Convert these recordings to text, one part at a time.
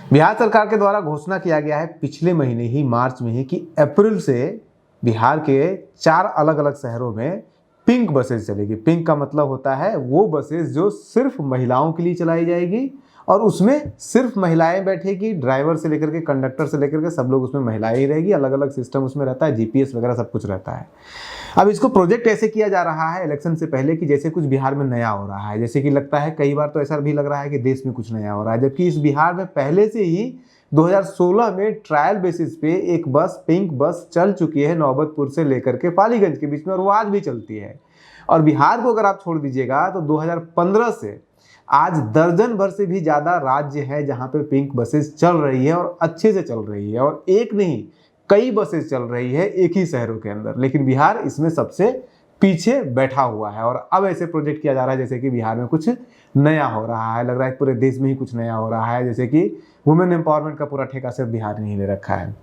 बिहार सरकार के द्वारा घोषणा किया गया है पिछले महीने ही मार्च में ही कि अप्रैल से बिहार के 4 अलग अलग शहरों में पिंक बसेस चलेगी। पिंक का मतलब होता है वो बसेस जो सिर्फ महिलाओं के लिए चलाई जाएगी और उसमें सिर्फ महिलाएं बैठेगी, ड्राइवर से लेकर के कंडक्टर से लेकर के सब लोग उसमें महिलाएं ही रहेगी। अलग अलग सिस्टम उसमें रहता है, जीपीएस वगैरह सब कुछ रहता है। अब इसको प्रोजेक्ट ऐसे किया जा रहा है इलेक्शन से पहले कि जैसे कुछ बिहार में नया हो रहा है, जैसे कि लगता है कई बार तो ऐसा भी लग रहा है कि देश में कुछ नया हो रहा है, जबकि इस बिहार में पहले से ही 2016 में ट्रायल बेसिस पे एक बस पिंक बस चल चुकी है नौबतपुर से लेकर के पालीगंज के बीच में, और वो आज भी चलती है। और बिहार को अगर आप छोड़ दीजिएगा तो 2015 से आज दर्जन भर से भी ज़्यादा राज्य है जहाँ पे पिंक बसेस चल रही है और अच्छे से चल रही है, और एक नहीं कई बसेस चल रही है एक ही शहरों के अंदर। लेकिन बिहार इसमें सबसे पीछे बैठा हुआ है और अब ऐसे प्रोजेक्ट किया जा रहा है जैसे कि बिहार में कुछ नया हो रहा है। लग रहा है पूरे देश में ही कुछ नया हो रहा है, जैसे कि वुमेन एम्पावरमेंट का पूरा ठेका सिर्फ बिहार ने ही ले रखा है।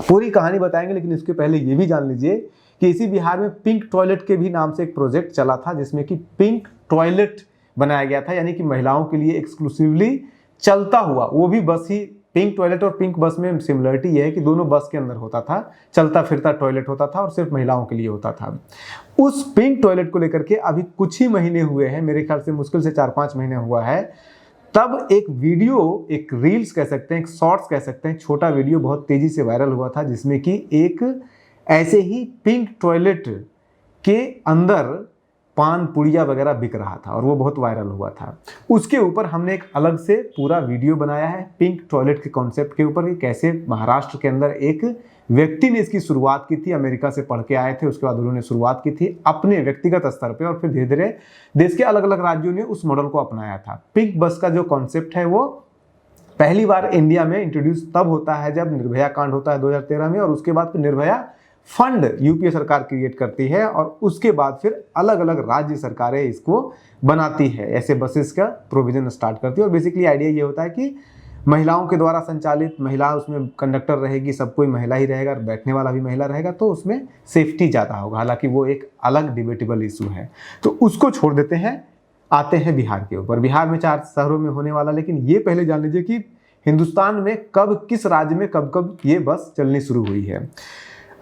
पूरी कहानी बताएंगे, लेकिन इसके पहले ये भी जान लीजिए कि इसी बिहार में पिंक टॉयलेट के भी नाम से एक प्रोजेक्ट चला था, जिसमें कि पिंक टॉयलेट बनाया गया था, यानी कि महिलाओं के लिए एक्सक्लूसिवली चलता हुआ वो भी बस ही। पिंक टॉयलेट और पिंक बस में सिमिलरिटी ये है कि दोनों बस के अंदर होता था, चलता फिरता टॉयलेट होता था और सिर्फ महिलाओं के लिए होता था। उस पिंक टॉयलेट को लेकर के अभी कुछ ही महीने हुए हैं, मेरे ख्याल से मुश्किल से 4-5 महीने हुआ है, तब एक वीडियो, एक रील्स कह सकते हैं, एक शॉर्ट्स कह सकते हैं, छोटा वीडियो बहुत तेजी से वायरल हुआ था, जिसमें कि एक ऐसे ही पिंक टॉयलेट के अंदर पान पुड़िया वगैरह बिक रहा था और वो बहुत वायरल हुआ था। उसके ऊपर हमने एक अलग से पूरा वीडियो बनाया है पिंक टॉयलेट के कॉन्सेप्ट के ऊपर कि कैसे महाराष्ट्र के अंदर एक व्यक्ति ने इसकी शुरुआत की थी, अमेरिका से पढ़ के आए थे, उसके बाद उन्होंने शुरुआत की थी अपने व्यक्तिगत स्तर पे और फिर धीरे धीरे देश के अलग अलग राज्यों ने उस मॉडल को अपनाया था। पिंक बस का जो कॉन्सेप्ट है वो पहली बार इंडिया में इंट्रोड्यूस तब होता है जब निर्भया कांड होता है 2013 में, और उसके बाद फिर निर्भया फंड यूपीए सरकार क्रिएट करती है और उसके बाद फिर अलग अलग राज्य सरकारें इसको बनाती है, ऐसे बसेस का प्रोविजन स्टार्ट करती है। और बेसिकली आइडिया ये होता है कि महिलाओं के द्वारा संचालित, महिला उसमें कंडक्टर रहेगी, सब कोई महिला ही रहेगा, बैठने वाला भी महिला रहेगा, तो उसमें सेफ्टी ज़्यादा होगा। हालांकि वो एक अलग डिबेटेबल इशू है, तो उसको छोड़ देते हैं, आते हैं बिहार के ऊपर। बिहार में 4 शहरों में होने वाला, लेकिन ये पहले जान लीजिए कि हिंदुस्तान में कब किस राज्य में कब कब ये बस चलनी शुरू हुई है।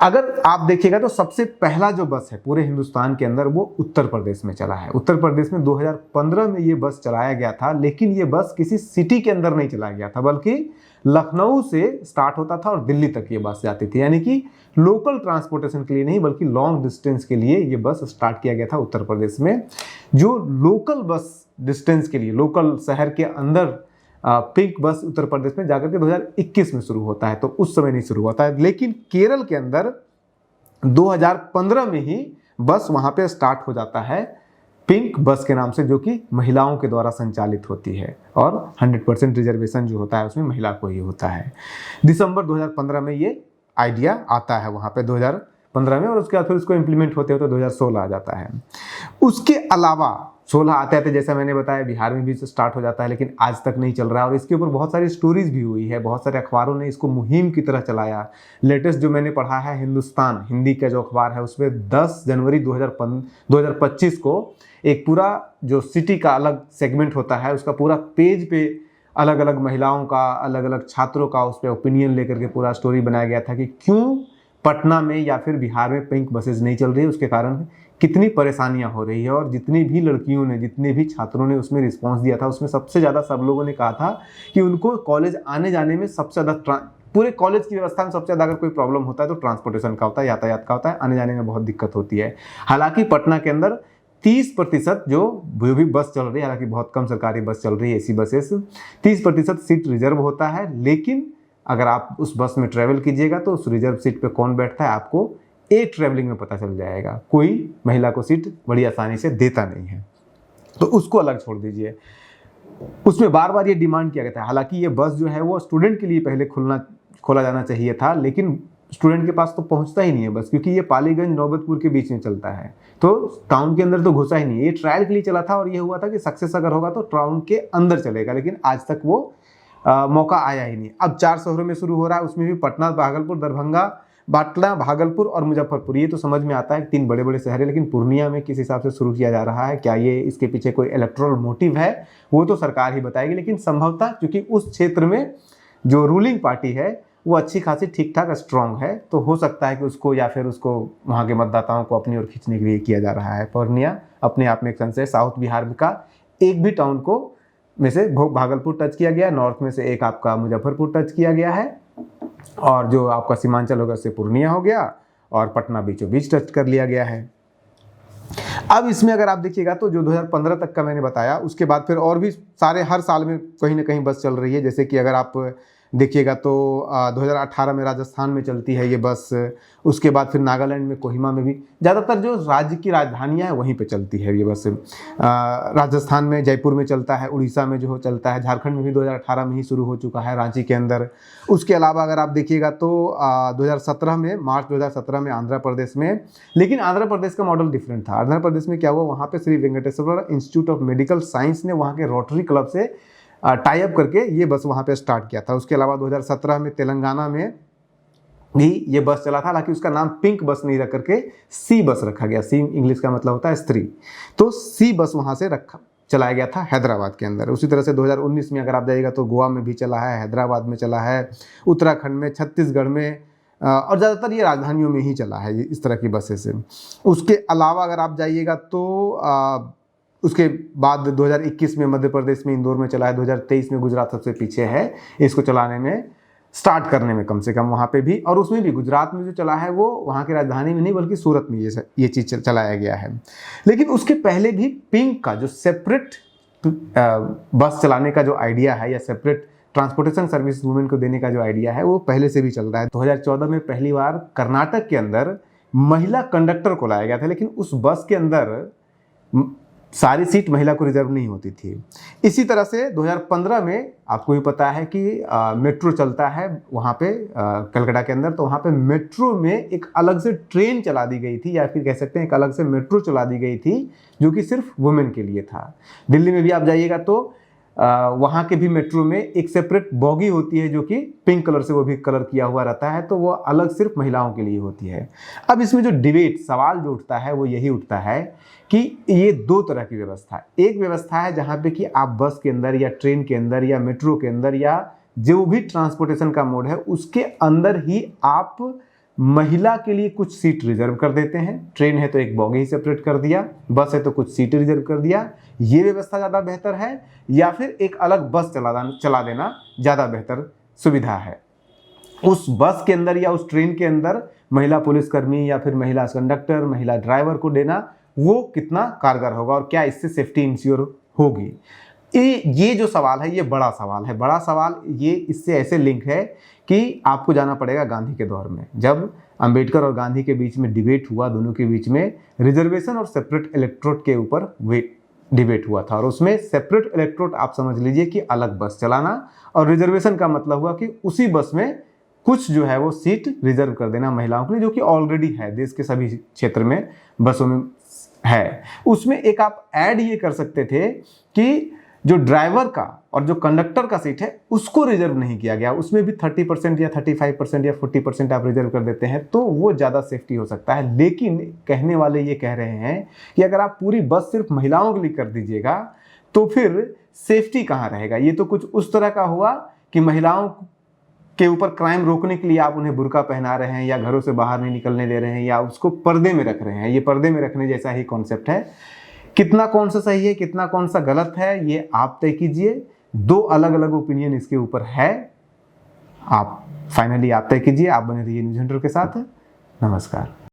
अगर आप देखिएगा तो सबसे पहला जो बस है पूरे हिंदुस्तान के अंदर वो उत्तर प्रदेश में चला है। उत्तर प्रदेश में 2015 में ये बस चलाया गया था, लेकिन ये बस किसी सिटी के अंदर नहीं चलाया गया था, बल्कि लखनऊ से स्टार्ट होता था और दिल्ली तक ये बस जाती थी, यानी कि लोकल ट्रांसपोर्टेशन के लिए नहीं बल्कि लॉन्ग डिस्टेंस के लिए ये बस स्टार्ट किया गया था उत्तर प्रदेश में। जो लोकल बस डिस्टेंस के लिए लोकल शहर के अंदर पिंक बस उत्तर प्रदेश में जाकर के 2021 में शुरू होता है, तो उस समय नहीं शुरू होता है। लेकिन केरल के अंदर 2015 में ही बस वहाँ पे स्टार्ट हो जाता है पिंक बस के नाम से, जो कि महिलाओं के द्वारा संचालित होती है और 100% रिजर्वेशन जो होता है उसमें महिला को ही होता है। दिसंबर 2015 में ये आइडिया आता है वहाँ पे 2015 में, और उसके बाद फिर उसको इम्प्लीमेंट होते होते 2016 आ जाता है। उसके अलावा 16 आते आते जैसा मैंने बताया बिहार में भी स्टार्ट हो जाता है, लेकिन आज तक नहीं चल रहा है और इसके ऊपर बहुत सारी स्टोरीज भी हुई है, बहुत सारे अखबारों ने इसको मुहिम की तरह चलाया। लेटेस्ट जो मैंने पढ़ा है हिंदुस्तान हिंदी का जो अखबार है उसमें 10 जनवरी 2025 को एक पूरा जो सिटी का अलग सेगमेंट होता है उसका पूरा पेज पे अलग अलग महिलाओं का, अलग अलग छात्रों का उस पर ओपिनियन लेकर के पूरा स्टोरी बनाया गया था कि क्यों पटना में या फिर बिहार में पिंक बसेज नहीं चल रही है, उसके कारण कितनी परेशानियां हो रही है। और जितनी भी लड़कियों ने, जितने भी छात्रों ने उसमें रिस्पांस दिया था, उसमें सबसे ज़्यादा सब लोगों ने कहा था कि उनको कॉलेज आने जाने में सबसे ज़्यादा, पूरे कॉलेज की व्यवस्था में सबसे ज़्यादा अगर कोई प्रॉब्लम होता है तो ट्रांसपोर्टेशन का होता है, यातायात का होता है, आने जाने में बहुत दिक्कत होती है। हालांकि पटना के अंदर 30% जो भी बस चल रही है, हालांकि बहुत कम सरकारी बस चल रही है, एसी बसेस, 30% सीट रिजर्व होता है। लेकिन अगर आप उस बस में ट्रैवल कीजिएगा तो उस रिजर्व सीट पे कौन बैठता है आपको एक ट्रैवलिंग में पता चल जाएगा। कोई महिला को सीट बड़ी आसानी से देता नहीं है, तो उसको अलग छोड़ दीजिए। उसमें बार बार ये डिमांड किया गया था। हालांकि ये बस जो है वो स्टूडेंट के लिए पहले खोला जाना चाहिए था, लेकिन स्टूडेंट के पास तो पहुंचता ही नहीं है बस, क्योंकि ये पालीगंज नौबतपुर के बीच में चलता है, तो टाउन के अंदर तो घुसा ही नहीं है। ये ट्रायल के लिए चला था और ये हुआ था कि सक्सेस अगर होगा तो टाउन के अंदर चलेगा, लेकिन आज तक वो मौका आया ही नहीं। अब 4 शहरों में शुरू हो रहा है, उसमें भी पटना, भागलपुर, दरभंगा, पटना, भागलपुर और मुजफ्फरपुर। ये तो समझ में आता है 3 बड़े बड़े शहर है, लेकिन पूर्णिया में किस हिसाब से शुरू किया जा रहा है, क्या ये इसके पीछे कोई इलेक्टोरल मोटिव है, वो तो सरकार ही बताएगी। लेकिन संभवतः क्योंकि उस क्षेत्र में जो रूलिंग पार्टी है वो अच्छी खासी ठीक ठाक स्ट्रांग है, तो हो सकता है कि उसको या फिर उसको वहाँ के मतदाताओं को अपनी ओर खींचने के लिए किया जा रहा है। पूर्णिया अपने आप में एक सेंस है। साउथ बिहार का एक भी टाउन को में से भागलपुर टच किया गया, नॉर्थ में से एक आपका मुजफ्फरपुर टच किया गया है, और जो आपका सीमांचल होगा से पूर्णिया हो गया, और पटना बीचों बीच टच कर लिया गया है। अब इसमें अगर आप देखिएगा तो जो 2015 तक का मैंने बताया, उसके बाद फिर और भी सारे हर साल में कहीं ना कहीं बस चल रही है। जैसे कि अगर आप देखिएगा तो 2018 में राजस्थान में चलती है ये बस, उसके बाद फिर नागालैंड में कोहिमा में भी, ज़्यादातर जो राज्य की राजधानियां हैं वहीं पे चलती है ये बस। राजस्थान में जयपुर में चलता है, उड़ीसा में जो हो चलता है, झारखंड में भी 2018 में ही शुरू हो चुका है रांची के अंदर। उसके अलावा अगर आप देखिएगा तो 2017 में, मार्च 2017 में आंध्र प्रदेश में, लेकिन आंध्र प्रदेश का मॉडल डिफरेंट था। आंध्र प्रदेश में क्या हुआ, वहाँ पे Shri Venkateswara institute of medical science ने वहाँ के रोटरी क्लब से टाई अप करके ये बस वहाँ पे स्टार्ट किया था। उसके अलावा 2017 में तेलंगाना में भी ये बस चला था, हालांकि उसका नाम पिंक बस नहीं रख करके सी बस रखा गया। सी इंग्लिश का मतलब होता है स्त्री, तो सी बस वहाँ से चलाया गया था हैदराबाद के अंदर। उसी तरह से 2019 में अगर आप जाइएगा तो गोवा में भी चला है, हैदराबाद में चला है, उत्तराखंड में, छत्तीसगढ़ में, और ज़्यादातर ये राजधानियों में ही चला है इस तरह की बसें से। उसके अलावा अगर आप जाइएगा तो उसके बाद 2021 में मध्य प्रदेश में इंदौर में चला है, 2023 में गुजरात सबसे पीछे है इसको चलाने में, स्टार्ट करने में कम से कम वहाँ पे भी। और उसमें भी गुजरात में जो चला है वो वहाँ की राजधानी में नहीं बल्कि सूरत में ये चीज़ चलाया गया है। लेकिन उसके पहले भी पिंक का जो सेपरेट बस चलाने का जो आइडिया है, या सेपरेट ट्रांसपोर्टेशन सर्विस वुमेन को देने का जो आइडिया है, वो पहले से भी चल रहा है। 2014 में पहली बार कर्नाटक के अंदर महिला कंडक्टर को लाया गया था, लेकिन उस बस के अंदर सारी सीट महिला को रिजर्व नहीं होती थी। इसी तरह से 2015 में आपको भी पता है कि मेट्रो चलता है वहाँ पे कलकत्ता के अंदर, तो वहाँ पे मेट्रो में एक अलग से ट्रेन चला दी गई थी, या फिर कह सकते हैं एक अलग से मेट्रो चला दी गई थी जो कि सिर्फ वुमेन के लिए था। दिल्ली में भी आप जाइएगा तो वहाँ के भी मेट्रो में एक सेपरेट बॉगी होती है जो कि पिंक कलर से वो भी कलर किया हुआ रहता है, तो वो अलग सिर्फ महिलाओं के लिए होती है। अब इसमें जो डिबेट सवाल जो उठता है वो यही उठता है कि ये दो तरह की व्यवस्था है। एक व्यवस्था है जहाँ पे कि आप बस के अंदर या ट्रेन के अंदर या मेट्रो के अंदर या जो भी ट्रांसपोर्टेशन का मोड है उसके अंदर ही आप महिला के लिए कुछ सीट रिजर्व कर देते हैं। ट्रेन है तो एक बॉगी ही सेपरेट कर दिया, बस है तो कुछ सीट रिजर्व कर दिया। ये व्यवस्था ज़्यादा बेहतर है, या फिर एक अलग बस चला देना ज़्यादा बेहतर सुविधा है। उस बस के अंदर या उस ट्रेन के अंदर महिला पुलिसकर्मी या फिर महिला कंडक्टर, महिला ड्राइवर को देना वो कितना कारगर होगा, और क्या इससे सेफ्टी इंश्योर होगी। ये जो सवाल है ये बड़ा सवाल है। बड़ा सवाल ये इससे ऐसे लिंक है कि आपको जाना पड़ेगा गांधी के दौर में, जब अंबेडकर और गांधी के बीच में डिबेट हुआ, दोनों के बीच में रिजर्वेशन और सेपरेट इलेक्ट्रोट के ऊपर डिबेट हुआ था। और उसमें सेपरेट इलेक्ट्रोट आप समझ लीजिए कि अलग बस चलाना, और रिजर्वेशन का मतलब हुआ कि उसी बस में कुछ जो है वो सीट रिजर्व कर देना महिलाओं के लिए, जो कि ऑलरेडी है देश के सभी क्षेत्र में बसों में है। उसमें एक आप ऐड ये कर सकते थे कि जो ड्राइवर का और जो कंडक्टर का सीट है उसको रिजर्व नहीं किया गया, उसमें भी 30% या 35% या 40% आप रिजर्व कर देते हैं, तो वो ज़्यादा सेफ्टी हो सकता है। लेकिन कहने वाले ये कह रहे हैं कि अगर आप पूरी बस सिर्फ महिलाओं के लिए कर दीजिएगा तो फिर सेफ्टी कहाँ रहेगा। ये तो कुछ उस तरह का हुआ कि महिलाओं के ऊपर क्राइम रोकने के लिए आप उन्हें बुर्का पहना रहे हैं, या घरों से बाहर नहीं निकलने दे रहे हैं, या उसको पर्दे में रख रहे हैं। ये पर्दे में रखने जैसा ही कॉन्सेप्ट है। कितना कौन सा सही है, कितना कौन सा गलत है, ये आप तय कीजिए। दो अलग अलग ओपिनियन इसके ऊपर है, आप फाइनली आप तय कीजिए। आप बने रहिए न्यूज़ हंटर के साथ। नमस्कार।